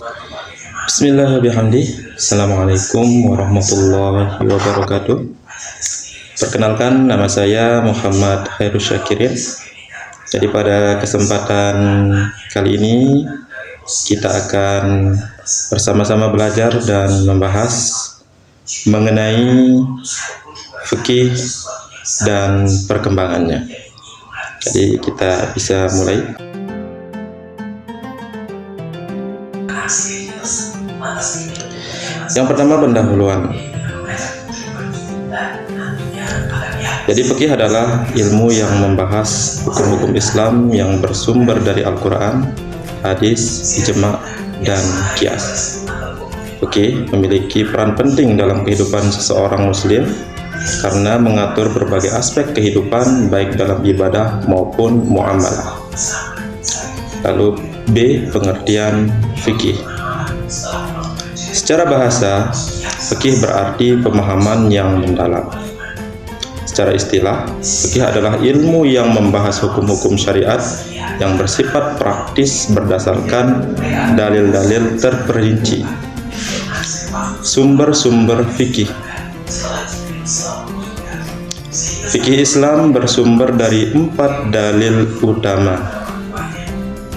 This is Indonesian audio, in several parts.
Bismillahirrahmanirrahim. Assalamualaikum warahmatullahi wabarakatuh. Perkenalkan, nama saya Muhammad Khairul Syakirin. Jadi pada kesempatan kali ini kita akan bersama-sama belajar dan membahas mengenai fikih dan perkembangannya. Jadi kita bisa mulai. Yang pertama, pendahuluan. Jadi fikih adalah ilmu yang membahas hukum-hukum Islam yang bersumber dari Al-Quran, hadis, ijma, dan qiyas. Fikih memiliki peran penting dalam kehidupan seseorang muslim karena mengatur berbagai aspek kehidupan baik dalam ibadah maupun muamalah. Lalu B. Pengertian fikih. Secara bahasa, fikih berarti pemahaman yang mendalam. Secara istilah, fikih adalah ilmu yang membahas hukum-hukum syariat yang bersifat praktis berdasarkan dalil-dalil terperinci. Sumber-sumber fikih. Fikih Islam bersumber dari 4 dalil utama.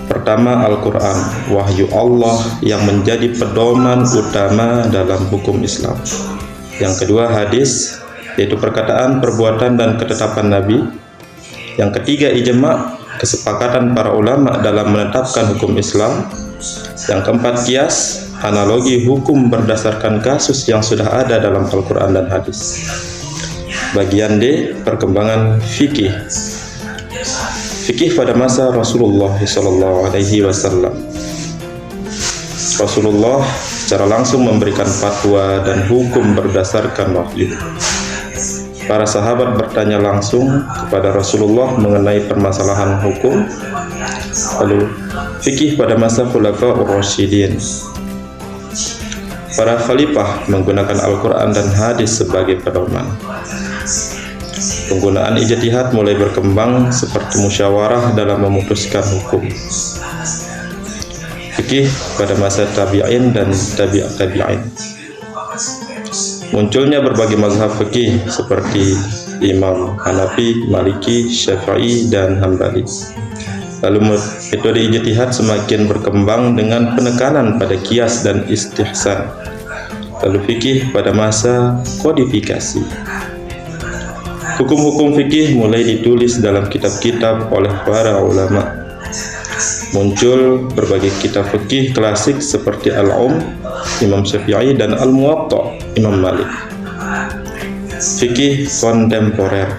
Pertama, Al-Quran, wahyu Allah yang menjadi pedoman utama dalam hukum Islam. Yang kedua, hadis, yaitu perkataan, perbuatan, dan ketetapan Nabi. Yang ketiga, ijma, kesepakatan para ulama dalam menetapkan hukum Islam. Yang keempat, qiyas, analogi hukum berdasarkan kasus yang sudah ada dalam Al-Quran dan hadis. Bagian D, perkembangan fikih. Fikih pada masa Rasulullah SAW. Rasulullah secara langsung memberikan fatwa dan hukum berdasarkan wahyu. Para sahabat bertanya langsung kepada Rasulullah mengenai permasalahan hukum. Lalu fikih pada masa Khulafaur Rasyidin. Para khalifah menggunakan Al-Quran dan hadis sebagai pedoman. Penggunaan ijtihad mulai berkembang seperti musyawarah dalam memutuskan hukum. Fikih pada masa tabi'in dan tabi'at tabi'in. Munculnya berbagai mazhab fikih seperti Imam Hanafi, Maliki, Syafi'i, dan Hambali. Lalu metode ijtihad semakin berkembang dengan penekanan pada qiyas dan istihsan. Lalu fikih pada masa kodifikasi. Hukum-hukum fikih mulai ditulis dalam kitab-kitab oleh para ulama. Muncul berbagai kitab fikih klasik seperti Imam Syafi'i, dan Al-Muwatta, Imam Malik. Fikih kontemporer.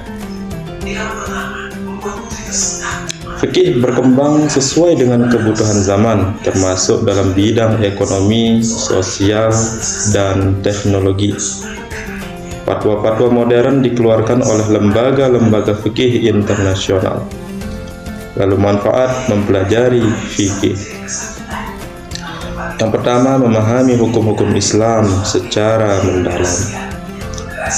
Fikih berkembang sesuai dengan kebutuhan zaman, termasuk dalam bidang ekonomi, sosial, dan teknologi. Fatwa-fatwa modern dikeluarkan oleh lembaga-lembaga fikih internasional. Lalu manfaat mempelajari fikih. Yang pertama, memahami hukum-hukum Islam secara mendalam.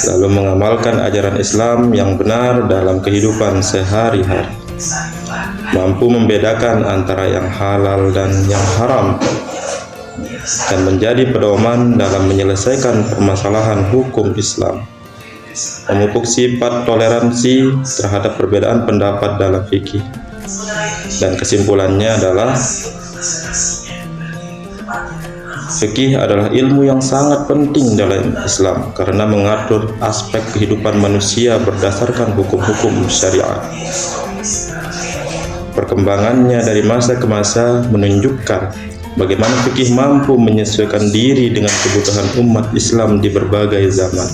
Lalu mengamalkan ajaran Islam yang benar dalam kehidupan sehari-hari. Mampu membedakan antara yang halal dan yang haram, dan menjadi pedoman dalam menyelesaikan permasalahan hukum Islam. Memupuk sifat toleransi terhadap perbedaan pendapat dalam fikih. Dan kesimpulannya adalah fikih adalah ilmu yang sangat penting dalam Islam karena mengatur aspek kehidupan manusia berdasarkan hukum-hukum syariat. Perkembangannya dari masa ke masa menunjukkan bagaimana fikih mampu menyesuaikan diri dengan kebutuhan umat Islam di berbagai zaman.